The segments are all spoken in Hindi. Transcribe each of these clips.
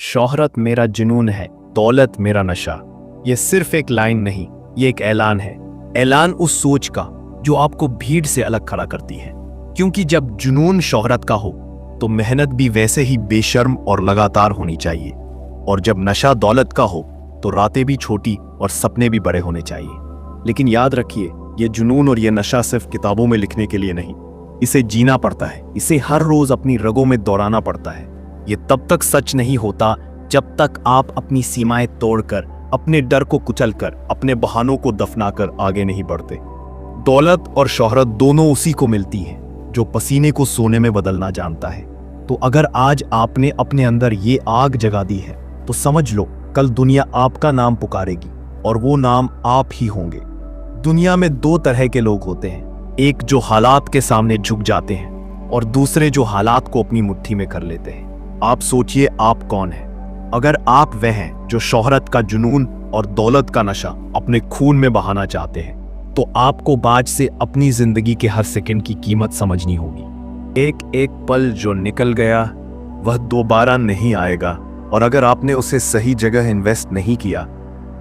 शोहरत मेरा जुनून है, दौलत मेरा नशा। ये सिर्फ एक लाइन नहीं, ये एक ऐलान है। ऐलान उस सोच का जो आपको भीड़ से अलग खड़ा करती है। क्योंकि जब जुनून शोहरत का हो तो मेहनत भी वैसे ही बेशर्म और लगातार होनी चाहिए। और जब नशा दौलत का हो तो रातें भी छोटी और सपने भी बड़े होने चाहिए। लेकिन याद रखिए, ये जुनून और ये नशा सिर्फ किताबों में लिखने के लिए नहीं, इसे जीना पड़ता है। इसे हर रोज अपनी रगों में दौड़ाना पड़ता है। ये तब तक सच नहीं होता जब तक आप अपनी सीमाएं तोड़कर, अपने डर को कुचलकर, अपने बहानों को दफनाकर आगे नहीं बढ़ते। दौलत और शोहरत दोनों उसी को मिलती हैं जो पसीने को सोने में बदलना जानता है। तो अगर आज आपने अपने अंदर ये आग जगा दी है तो समझ लो, कल दुनिया आपका नाम पुकारेगी और वो नाम आप ही होंगे। दुनिया में दो तरह के लोग होते हैं, एक जो हालात के सामने झुक जाते हैं और दूसरे जो हालात को अपनी मुट्ठी में कर लेते हैं। आप सोचिए, आप कौन हैं? अगर आप वह हैं जो शोहरत का जुनून और दौलत का नशा अपने खून में बहाना चाहते हैं, तो आपको आज से अपनी जिंदगी के हर सेकंड की कीमत समझनी होगी। एक एक पल जो निकल गया वह दोबारा नहीं आएगा, और अगर आपने उसे सही जगह इन्वेस्ट नहीं किया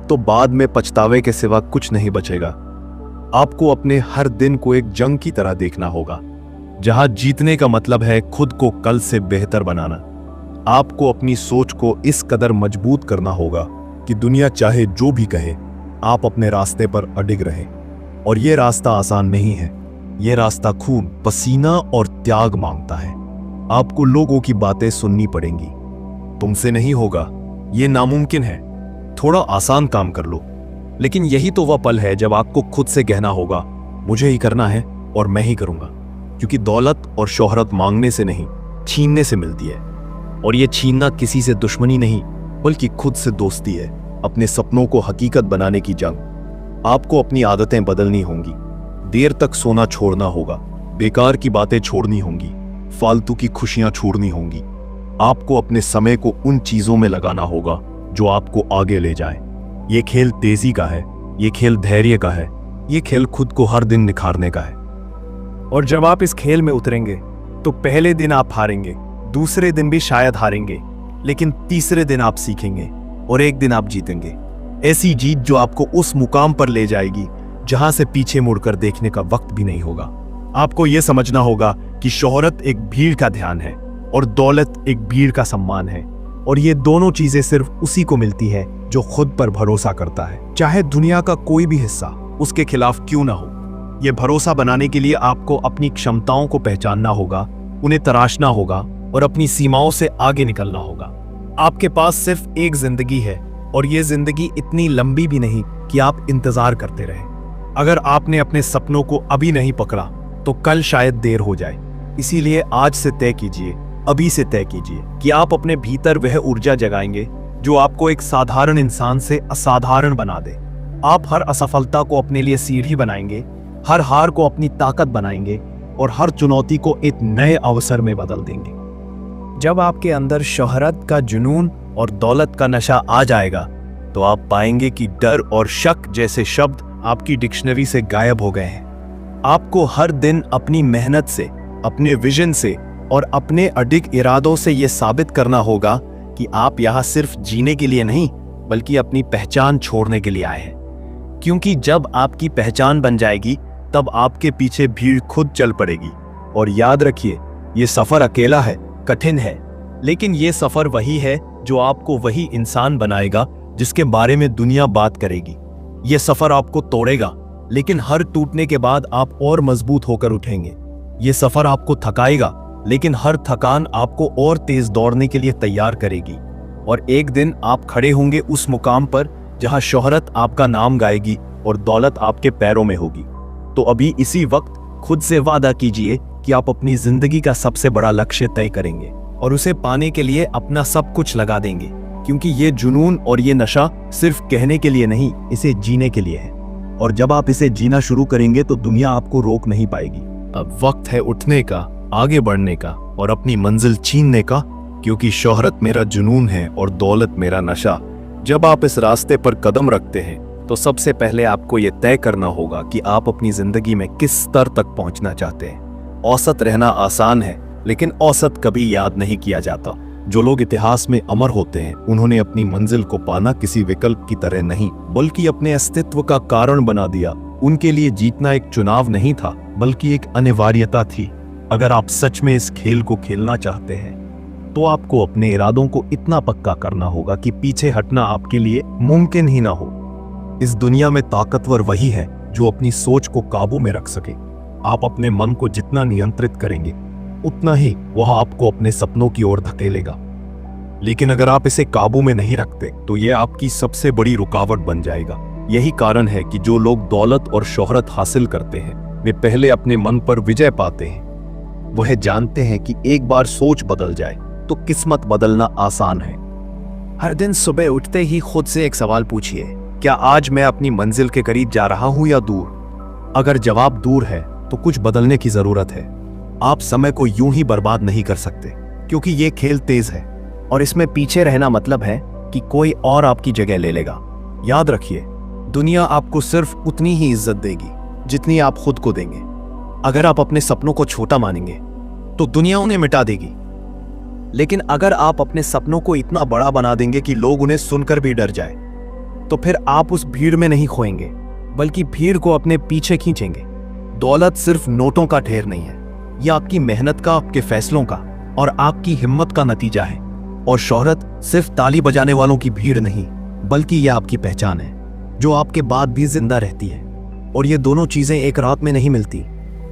तो बाद में पछतावे के सिवा कुछ नहीं बचेगा। आपको अपने हर दिन को एक जंग की तरह देखना होगा, जहां जीतने का मतलब है खुद को कल से बेहतर बनाना। आपको अपनी सोच को इस कदर मजबूत करना होगा कि दुनिया चाहे जो भी कहे, आप अपने रास्ते पर अडिग रहें। और यह रास्ता आसान नहीं है, यह रास्ता खून, पसीना और त्याग मांगता है। आपको लोगों की बातें सुननी पड़ेंगी, तुमसे नहीं होगा, यह नामुमकिन है, थोड़ा आसान काम कर लो। लेकिन यही तो वह पल है जब आपको खुद से कहना होगा, मुझे ही करना है और मैं ही करूंगा। क्योंकि दौलत और शोहरत मांगने से नहीं, छीनने से मिलती है। और यह छीनना किसी से दुश्मनी नहीं, बल्कि खुद से दोस्ती है। अपने सपनों को हकीकत बनाने की जंग। आपको अपनी आदतें बदलनी होंगी, देर तक सोना छोड़ना होगा, बेकार की बातें छोड़नी होंगी, फालतू की खुशियां छोड़नी होंगी। आपको अपने समय को उन चीजों में लगाना होगा जो आपको आगे ले जाए। ये खेल तेजी का है, ये खेल धैर्य का है, ये खेल खुद को हर दिन निखारने का है। और जब आप इस खेल में उतरेंगे तो पहले दिन आप हारेंगे, दूसरे दिन भी शायद हारेंगे, लेकिन तीसरे दिन आप सीखेंगे और एक दिन आप जीतेंगे। ऐसी जीत जो आपको उस मुकाम पर ले जाएगी जहां से पीछे मुड़कर देखने का वक्त भी नहीं होगा। आपको यह समझना होगा कि शोहरत एक भीड़ का ध्यान है और दौलत एक भीड़ का सम्मान है। और ये दोनों चीजें सिर्फ उसी को मिलती है जो खुद पर भरोसा करता है, चाहे दुनिया का कोई भी हिस्सा उसके खिलाफ क्यों ना हो। यह भरोसा बनाने के लिए आपको अपनी क्षमताओं को पहचानना होगा, उन्हें तराशना होगा और अपनी सीमाओं से आगे निकलना होगा। आपके पास सिर्फ एक जिंदगी है और यह जिंदगी इतनी लंबी भी नहीं कि आप इंतजार करते रहें। अगर आपने अपने सपनों को अभी नहीं पकड़ा तो कल शायद देर हो जाए। इसीलिए आज से तय कीजिए, अभी से तय कीजिए कि आप अपने भीतर वह ऊर्जा जगाएंगे जो आपको एक साधारण इंसान से असाधारण बना दे। आप हर असफलता को अपने लिए सीढ़ी बनाएंगे, हर हार को अपनी ताकत बनाएंगे और हर चुनौती को एक नए अवसर में बदल देंगे। जब आपके अंदर शोहरत का जुनून और दौलत का नशा आ जाएगा तो आप पाएंगे कि डर और शक जैसे शब्द आपकी डिक्शनरी से गायब हो गए हैं। आपको हर दिन अपनी मेहनत से, अपने विजन से और अपने अडिग इरादों से यह साबित करना होगा कि आप यहां सिर्फ जीने के लिए नहीं, बल्कि अपनी पहचान छोड़ने के लिए आए हैं। क्योंकि जब आपकी पहचान बन जाएगी तब आपके पीछे भीड़ खुद चल पड़ेगी। और याद रखिए, यह सफर अकेला है, कठिन है, लेकिन यह सफर वही है जो आपको वही इंसान बनाएगा जिसके बारे में दुनिया बात करेगी। यह सफर आपको तोड़ेगा, लेकिन हर टूटने के बाद आप और मजबूत होकर उठेंगे। यह सफर आपको थकाएगा, लेकिन हर थकान आपको और तेज दौड़ने के लिए तैयार करेगी। और एक दिन आप खड़े होंगे उस मुकाम पर जहां शोहरत आपका नाम गाएगी और दौलत आपके पैरों में होगी। तो अभी इसी वक्त खुद से वादा कीजिए कि आप अपनी जिंदगी का सबसे बड़ा लक्ष्य तय करेंगे और उसे पाने के लिए अपना सब कुछ लगा देंगे। क्योंकि ये जुनून और ये नशा सिर्फ कहने के लिए नहीं, इसे जीने के लिए है। और जब आप इसे जीना शुरू करेंगे तो दुनिया आपको रोक नहीं पाएगी। अब वक्त है उठने का, आगे बढ़ने का और अपनी मंजिल छीनने का। क्योंकि शोहरत मेरा जुनून है और दौलत मेरा नशा। जब आप इस रास्ते पर कदम रखते हैं तो सबसे पहले आपको यह तय करना होगा कि आप अपनी जिंदगी में किस स्तर तक पहुंचना चाहते हैं। औसत रहना आसान है, लेकिन औसत कभी याद नहीं किया जाता। जो लोग इतिहास में अमर होते हैं उन्होंने अपनी मंजिल को पाना किसी विकल्प की तरह नहीं बल्कि अपने अस्तित्व का कारण बना दिया। उनके लिए जीतना एक चुनाव नहीं था बल्कि एक अनिवार्यता थी। अगर आप सच में इस खेल को खेलना चाहते हैं तो आपको अपने इरादों को इतना पक्का करना होगा कि पीछे हटना आपके लिए मुमकिन ही ना हो। इस दुनिया में ताकतवर वही है जो अपनी सोच को काबू में रख सके। आप अपने मन को जितना नियंत्रित करेंगे उतना ही वह आपको अपने सपनों की ओर धकेलेगा। लेकिन अगर आप इसे काबू में नहीं रखते तो यह आपकी सबसे बड़ी रुकावट बन जाएगा। यही कारण है कि जो लोग दौलत और शोहरत हासिल करते हैं वे पहले अपने मन पर विजय पाते हैं। वह जानते हैं कि एक बार सोच बदल जाए तो किस्मत बदलना आसान है। हर दिन सुबह उठते ही खुद से एक सवाल पूछिए, क्या आज मैं अपनी मंजिल के करीब जा रहा हूं या दूर? अगर जवाब दूर है तो कुछ बदलने की जरूरत है। आप समय को यूं ही बर्बाद नहीं कर सकते क्योंकि ये खेल तेज है और इसमें पीछे रहना मतलब है कि कोई और आपकी जगह ले लेगा। याद रखिए, दुनिया आपको सिर्फ उतनी ही इज्जत देगी जितनी आप खुद को देंगे। अगर आप अपने सपनों को छोटा मानेंगे तो दुनिया उन्हें मिटा देगी। लेकिन अगर आप अपने सपनों को इतना बड़ा बना देंगे कि लोग उन्हें सुनकर भी डर जाए तो फिर आप उस भीड़ में नहीं खोएंगे बल्कि भीड़ को अपने पीछे खींचेंगे। दौलत सिर्फ नोटों का ढेर नहीं है, यह आपकी मेहनत का, आपके फैसलों का और आपकी हिम्मत का नतीजा है। और शोहरत सिर्फ ताली बजाने वालों की भीड़ नहीं बल्कि यह आपकी पहचान है जो आपके बाद भी जिंदा रहती है। और ये दोनों चीजें एक रात में नहीं मिलती।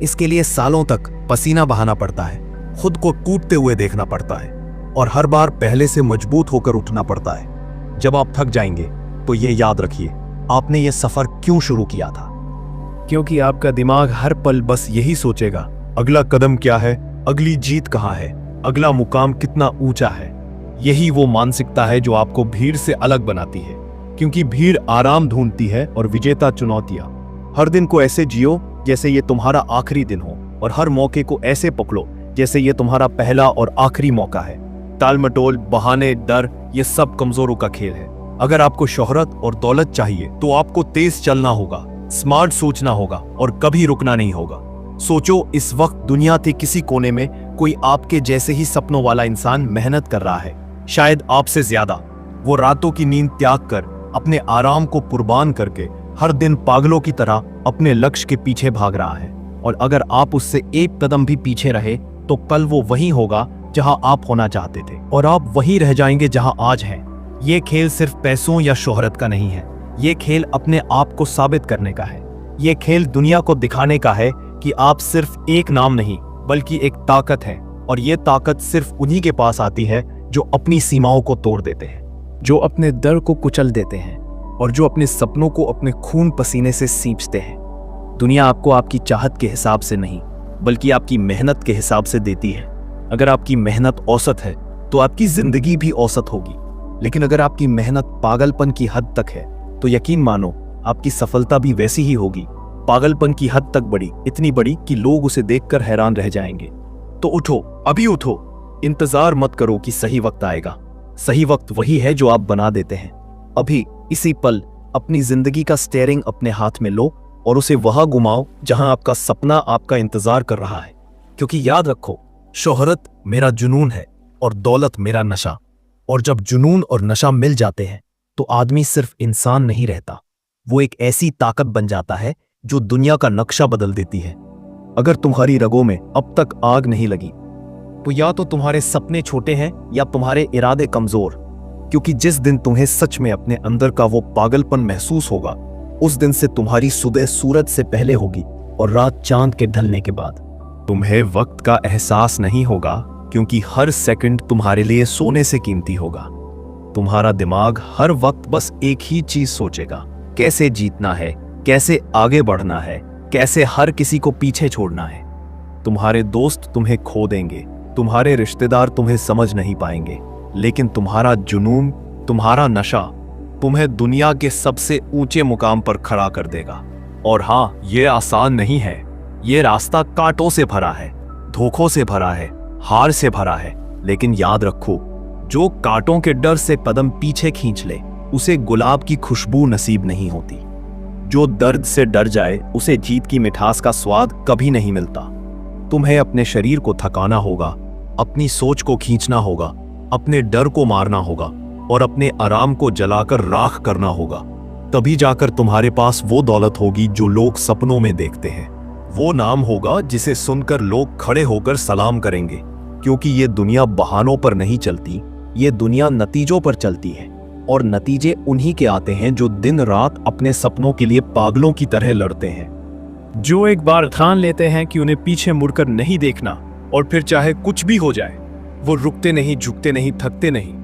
इसके लिए सालों तक पसीना बहाना पड़ता है, खुद को टूटते हुए देखना पड़ता है और हर बार पहले से मजबूत होकर उठना पड़ता है। जब आप थक जाएंगे तो ये याद रखिए, आपने ये सफर क्यों शुरू किया था। क्योंकि आपका दिमाग हर पल बस यही सोचेगा, अगला कदम क्या है, अगली जीत कहाँ है, अगला मुकाम कितना ऊंचा है। यही वो मानसिकता है जो आपको भीड़ से अलग बनाती है, क्योंकि भीड़ आराम ढूंढती है और विजेता चुनौतियां। हर दिन को ऐसे जियो जैसे ये तुम्हारा आखिरी दिन हो और हर मौके को ऐसे पकड़ो जैसे ये तुम्हारा पहला और आखिरी मौका है। टालमटोल, बहाने, डर, ये सब कमजोरों का खेल है। अगर आपको शोहरत और दौलत चाहिए तो आपको तेज चलना होगा, स्मार्ट सोचना होगा और कभी रुकना नहीं होगा। सोचो, इस वक्त दुनिया के किसी कोने में कोई आपके जैसे ही सपनों वाला इंसान मेहनत कर रहा है, शायद आपसे ज्यादा। वो रातों की नींद त्याग कर, अपने आराम को कुर्बान करके हर दिन पागलों की तरह अपने लक्ष्य के पीछे भाग रहा है। और अगर आप उससे एक कदम भी पीछे रहे तो कल वो वही होगा जहां आप होना चाहते थे और आप वही रह जाएंगे जहां आज हैं। ये खेल सिर्फ पैसों या शोहरत का नहीं है, ये खेल अपने आप को साबित करने का है। ये खेल दुनिया को दिखाने का है कि आप सिर्फ एक नाम नहीं बल्कि एक ताकत है। और ये ताकत सिर्फ उन्हीं के पास आती है जो अपनी सीमाओं को तोड़ देते हैं, जो अपने डर को कुचल देते हैं और जो अपने सपनों को अपने खून पसीने से सींचते हैं। दुनिया आपको आपकी चाहत के हिसाब से नहीं बल्कि आपकी मेहनत के हिसाब से देती है। अगर आपकी मेहनत औसत है तो आपकी जिंदगी भी औसत होगी, लेकिन अगर आपकी मेहनत पागलपन की हद तक है तो यकीन मानो आपकी सफलता भी वैसी ही होगी। पागलपन की हद तक बड़ी, इतनी बड़ी कि लोग उसे देखकर हैरान रह जाएंगे। तो उठो, अभी उठो, इंतजार मत करो कि सही वक्त आएगा। सही वक्त वही है जो आप बना देते हैं। अभी इसी पल अपनी जिंदगी का स्टीयरिंग अपने हाथ में लो और उसे वहां घुमाओ जहां आपका सपना आपका इंतजार कर रहा है। क्योंकि याद रखो, शोहरत मेरा जुनून है और दौलत मेरा नशा। और जब जुनून और नशा मिल जाते हैं तो आदमी सिर्फ इंसान नहीं रहता, वो एक ऐसी ताकत बन जाता है जो दुनिया का नक्शा बदल देती है। अगर तुम्हारी रगों में अब तक आग नहीं लगी तो या तो तुम्हारे सपने छोटे हैं या तुम्हारे इरादे कमजोर। क्योंकि जिस दिन तुम्हें सच में अपने अंदर का वो पागलपन महसूस होगा, उस दिन से तुम्हारी सुबह सूरज से पहले होगी और रात चांद के ढलने के बाद। तुम्हें वक्त का एहसास नहीं होगा क्योंकि हर सेकंड तुम्हारे लिए सोने से कीमती होगा। तुम्हारा दिमाग हर वक्त बस एक ही चीज सोचेगा, कैसे जीतना है, कैसे आगे बढ़ना है, कैसे हर किसी को पीछे छोड़ना है। तुम्हारे दोस्त तुम्हें खो देंगे, तुम्हारे रिश्तेदार तुम्हें समझ नहीं पाएंगे, लेकिन तुम्हारा जुनून, तुम्हारा नशा तुम्हें दुनिया के सबसे ऊंचे मुकाम पर खड़ा कर देगा। और हाँ, ये आसान नहीं है। ये रास्ता कांटों से भरा है, धोखों से भरा है, हार से भरा है। लेकिन याद रखो, जो कांटों के डर से कदम पीछे खींच ले उसे गुलाब की खुशबू नसीब नहीं होती। जो दर्द से डर जाए उसे जीत की मिठास का स्वाद कभी नहीं मिलता। तुम्हें अपने शरीर को थकाना होगा, अपनी सोच को खींचना होगा अपने डर को मारना होगा और अपने आराम को जलाकर राख करना होगा। तभी जाकर तुम्हारे पास वो दौलत होगी जो लोग सपनों में देखते हैं। वो नाम होगा जिसे सुनकर लोग खड़े होकर सलाम करेंगे, क्योंकि ये दुनिया बहानों पर नहीं चलती, ये दुनिया नतीजों पर चलती है। और नतीजे उन्हीं के आते हैं जो दिन रात अपने सपनों के लिए पागलों की तरह लड़ते हैं, जो एक बार ठान लेते हैं कि उन्हें पीछे मुड़कर नहीं देखना, और फिर चाहे कुछ भी हो जाए वो रुकते नहीं, झुकते नहीं, थकते नहीं।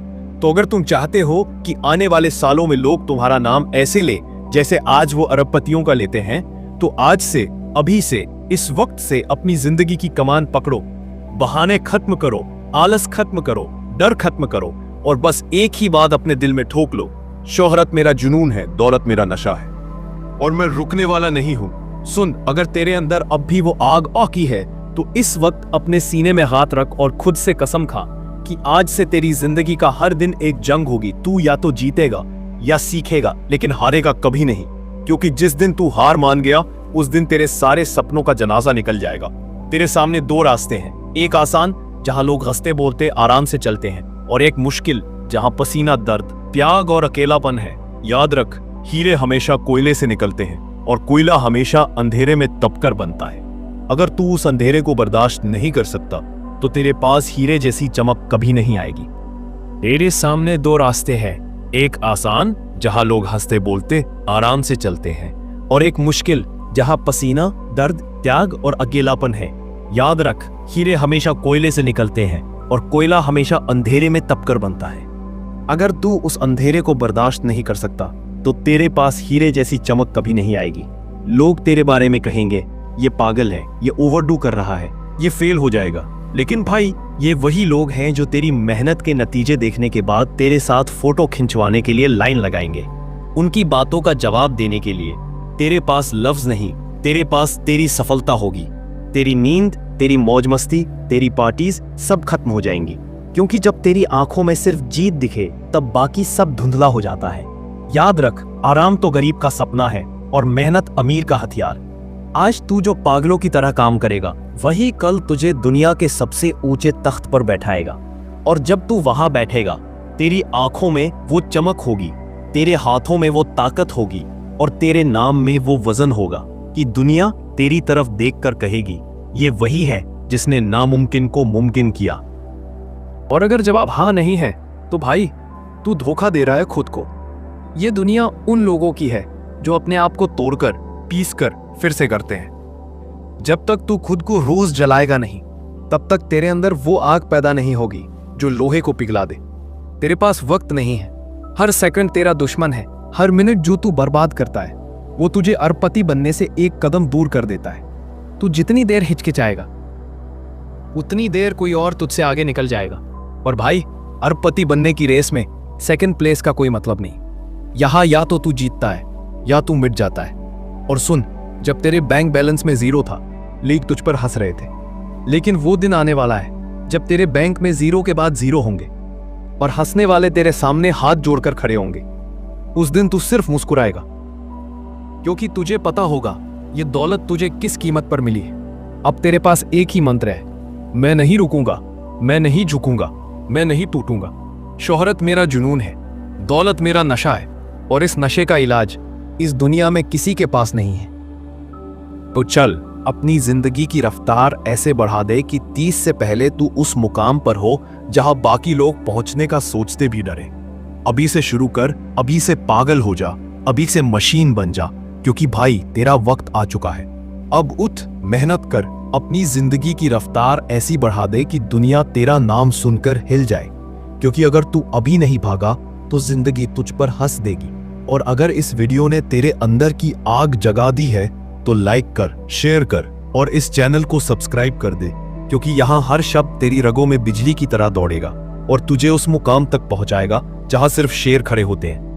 तो अगर तुम चाहते हो कि आने वाले सालों में लोग तुम्हारा नाम ऐसे ले जैसे आज वो अरबपतियों का लेते हैं, तो आज से, अभी से, इस वक्त से अपनी जिंदगी की कमान पकड़ो। बहाने खत्म करो, आलस खत्म करो, डर खत्म करो, और बस एक ही बात अपने दिल में ठोक लो, शोहरत मेरा जुनून है, दौलत मेरा नशा है, और मैं रुकने वाला नहीं हूं। सुन, अगर तेरे अंदर अब भी वो आग औकी है तो इस वक्त अपने सीने में हाथ रख और खुद से कसम खा कि आज से तेरी जिंदगी का हर दिन एक जंग होगी। तू या तो जीतेगा या सीखेगा, लेकिन हारेगा कभी नहीं, क्योंकि जिस दिन तू हार मान गया उस दिन तेरे सारे सपनों का जनाजा निकल जाएगा। तेरे सामने दो रास्ते हैं, एक आसान जहां लोग हंसते बोलते आराम से चलते हैं, और एक मुश्किल जहां पसीना, दर्द, त्याग और अकेलापन है। याद रख, हीरे हमेशा कोयले से निकलते हैं और कोयला हमेशा अंधेरे में तपकर बनता है। अगर तू उस अंधेरे को बर्दाश्त नहीं कर सकता तो तेरे पास हीरे जैसी चमक कभी नहीं आएगी। तेरे सामने दो रास्ते हैं, एक आसान जहां लोग हंसते बोलते आराम से चलते हैं, और एक मुश्किल जहां पसीना, दर्द, त्याग और अकेलापन है। याद रख, हीरे हमेशा कोयले से निकलते हैं और कोयला हमेशा अंधेरे में तपकर बनता है। अगर तू उस अंधेरे को बर्दाश्त नहीं कर सकता तो तेरे पास हीरे जैसी चमक कभी नहीं आएगी। लोग तेरे बारे में कहेंगे, ये पागल है, ये ओवरडू कर रहा है, ये फेल हो जाएगा। लेकिन भाई, ये वही लोग हैं जो तेरी मेहनत के नतीजे देखने के बाद तेरे साथ फोटो खिंचवाने के लिए लाइन लगाएंगे। उनकी बातों का जवाब देने के लिए तेरे पास लफ्ज नहीं, तेरे पास तेरी सफलता होगी। तेरी नींद, तेरी मौज मस्ती, तेरी पार्टीज सब खत्म हो जाएंगी, क्योंकि जब तेरी आंखों में सिर्फ जीत दिखे तब बाकी सब धुंधला हो जाता है। याद रख, आराम तो गरीब का सपना है और मेहनत अमीर का हथियार। आज तू जो पागलों की तरह काम करेगा वही कल तुझे दुनिया के सबसे ऊंचे तख्त पर बैठाएगा। और जब तू वहां बैठेगा, तेरी आंखों में वो चमक होगी, तेरे हाथों में वो ताकत होगी, और तेरे नाम में वो वजन होगा कि दुनिया तेरी तरफ देखकर कहेगी, ये वही है जिसने नामुमकिन को मुमकिन किया। और अगर जवाब हाँ नहीं है तो भाई, तू धोखा दे रहा है खुद को। ये दुनिया उन लोगों की है जो अपने आप को तोड़कर, पीसकर फिर से करते हैं। जब तक तू खुद को रोज जलाएगा नहीं, तब तक तेरे अंदर वो आग पैदा नहीं होगी जो लोहे को पिघला दे। तेरे पास वक्त नहीं है, हर सेकंड तेरा दुश्मन है। हर मिनट जो तू बर्बाद करता है वो तुझे अरबपति बनने से एक कदम दूर कर देता है। तू जितनी देर हिचकिचाएगा उतनी देर कोई और तुझसे आगे निकल जाएगा। और भाई, अरबपति बनने की रेस में सेकंड प्लेस का कोई मतलब नहीं। यहां या तो तू जीतता है या तू मिट जाता है। और सुन, जब तेरे बैंक बैलेंस में जीरो था, लीग तुझ पर हंस रहे थे, लेकिन वो दिन आने वाला है जब तेरे बैंक में जीरो के बाद जीरो होंगे और हंसने वाले तेरे सामने हाथ जोड़कर खड़े होंगे। उस दिन तू सिर्फ मुस्कुराएगा, क्योंकि तुझे पता होगा ये दौलत तुझे किस कीमत पर मिली है। अब तेरे पास एक ही मंत्र है, मैं नहीं रुकूंगा, मैं नहीं झुकूंगा, मैं नहीं टूटूंगा। शोहरत मेरा जुनून है, दौलत मेरा नशा है, और इस नशे का इलाज इस दुनिया में किसी के पास नहीं है। तो चल, अपनी जिंदगी की रफ्तार ऐसे बढ़ा दे कि 30 से पहले तू उस मुकाम पर हो जहां बाकी लोग पहुंचने का सोचते भी डरे। अभी से शुरू कर, अभी से पागल हो जा, अभी से मशीन बन जा, क्योंकि भाई तेरा वक्त आ चुका है। अब उठ, मेहनत कर, अपनी जिंदगी की रफ्तार ऐसी बढ़ा दे कि दुनिया तेरा नाम सुनकर हिल जाए। क्योंकि अगर तू अभी नहीं भागा तो जिंदगी तुझ पर हंस देगी। और अगर इस वीडियो ने तेरे अंदर की आग जगा दी है तो लाइक कर, शेयर कर और इस चैनल को सब्सक्राइब कर दे, क्योंकि यहाँ हर शब्द तेरी रगों में बिजली की तरह दौड़ेगा और तुझे उस मुकाम तक पहुंचाएगा जहां सिर्फ शेर खड़े होते हैं।